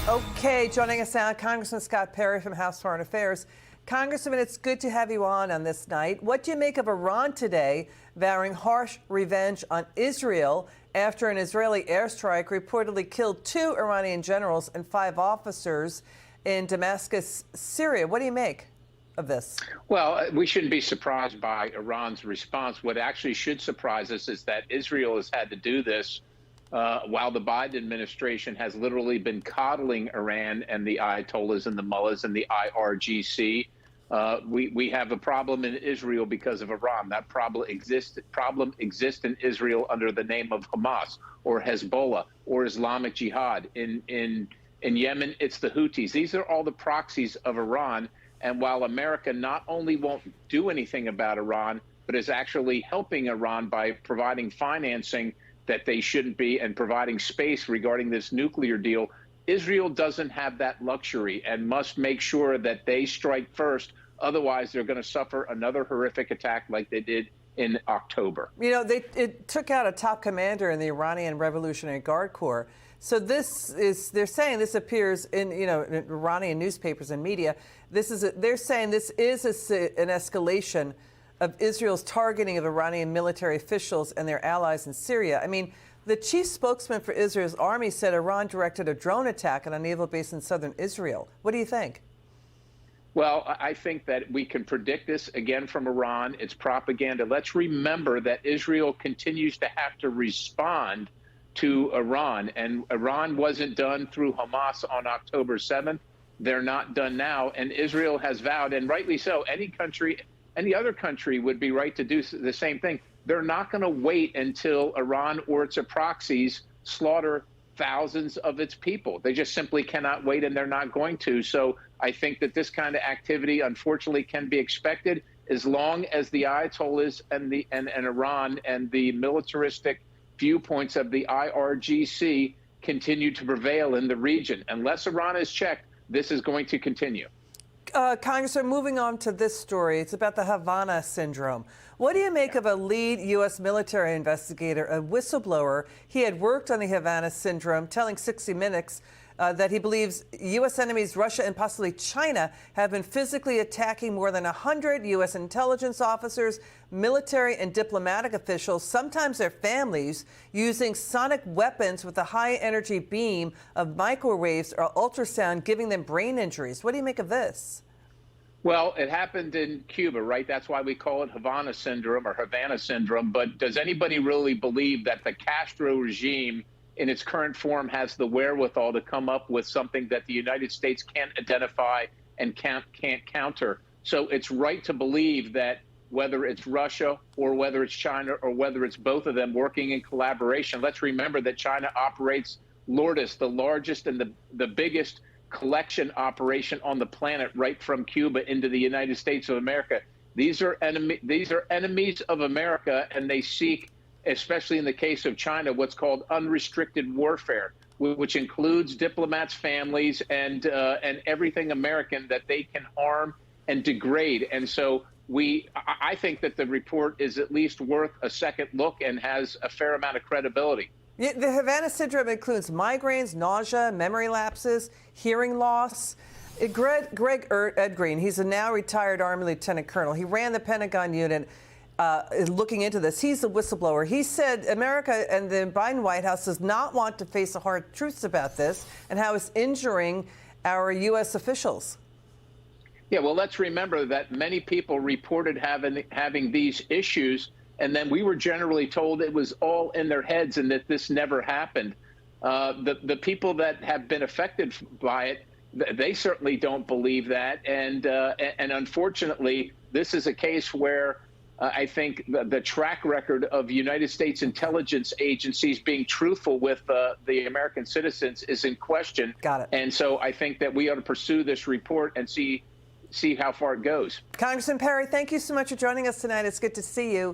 Okay, joining us now, Congressman Scott Perry from House Foreign Affairs. Congressman, it's good to have you on this night. What do you make of Iran today vowing harsh revenge on Israel after an Israeli airstrike reportedly killed 2 Iranian generals and 5 officers in Damascus, Syria? What do you make of this? Well, we shouldn't be surprised by Iran's response. What actually should surprise us is that Israel has had to do this while the Biden administration has literally been coddling Iran and the Ayatollahs and the mullahs and the IRGC. We have a problem in Israel because of Iran. That problem exists in Israel under the name of Hamas or Hezbollah or Islamic Jihad. In Yemen, it's the Houthis. These are all the proxies of Iran. And while America not only won't do anything about Iran, but is actually helping Iran by providing financing that they shouldn't be and providing space regarding this nuclear deal, Israel doesn't have that luxury and must make sure that they strike first. Otherwise, they're going to suffer another horrific attack like they did in October. You know, it took out a top commander in the Iranian Revolutionary Guard Corps. So they're saying this appears in, in Iranian newspapers and media. They're saying this is an escalation of Israel's targeting of Iranian military officials and their allies in Syria. I mean, the chief spokesman for Israel's army said Iran directed a drone attack on a naval base in southern Israel. What do you think? Well, I think that we can predict this again from Iran. It's propaganda. Let's remember that Israel continues to have to respond to Iran, and Iran wasn't done through Hamas on October 7th. They're not done now, and Israel has vowed, and rightly so, any other country would be right to do the same thing. They're not going to wait until Iran or its proxies slaughter thousands of its people. They just simply cannot wait, and they're not going to. So I think that this kind of activity, unfortunately, can be expected as long as the Ayatollahs and Iran and the militaristic viewpoints of the IRGC continue to prevail in the region. Unless Iran is checked, this is going to continue. Congressman, moving on to this story, it's about the Havana syndrome. What do you make of a lead U.S. military investigator, a whistleblower? He had worked on the Havana syndrome, telling 60 Minutes that he believes U.S. enemies, Russia and possibly China, have been physically attacking more than 100 U.S. intelligence officers, military and diplomatic officials, sometimes their families, using sonic weapons with a high-energy beam of microwaves or ultrasound, giving them brain injuries. What do you make of this? Well, it happened in Cuba, right? That's why we call it Havana syndrome or Havana syndrome. But does anybody really believe that the Castro regime in its current form has the wherewithal to come up with something that the United States can't identify and can't counter? So it's right to believe that whether it's Russia or whether it's China or whether it's both of them working in collaboration. Let's remember that China operates Lourdes, the largest and the biggest collection operation on the planet, right from Cuba into the United States of America. These are enemies of America, and they seek, especially in the case of China, what's called unrestricted warfare, which includes diplomats' families and everything American that they can harm and degrade. And so I think that the report is at least worth a second look and has a fair amount of credibility. The Havana syndrome includes migraines, nausea, memory lapses, hearing loss. Greg Edgreen, he's a now retired Army Lieutenant Colonel. He ran the Pentagon unit looking into this. He's a whistleblower. He said America and the Biden White House does not want to face the hard truths about this and how it's injuring our U.S. officials. Yeah, well, let's remember that many people reported having these issues, and then we were generally told it was all in their heads and that this never happened. The people that have been affected by it, they certainly don't believe that. And unfortunately, this is a case where I think the track record of United States intelligence agencies being truthful with the American citizens is in question. Got it. And so I think that we ought to pursue this report and see how far it goes. Congressman Perry, thank you so much for joining us tonight. It's good to see you.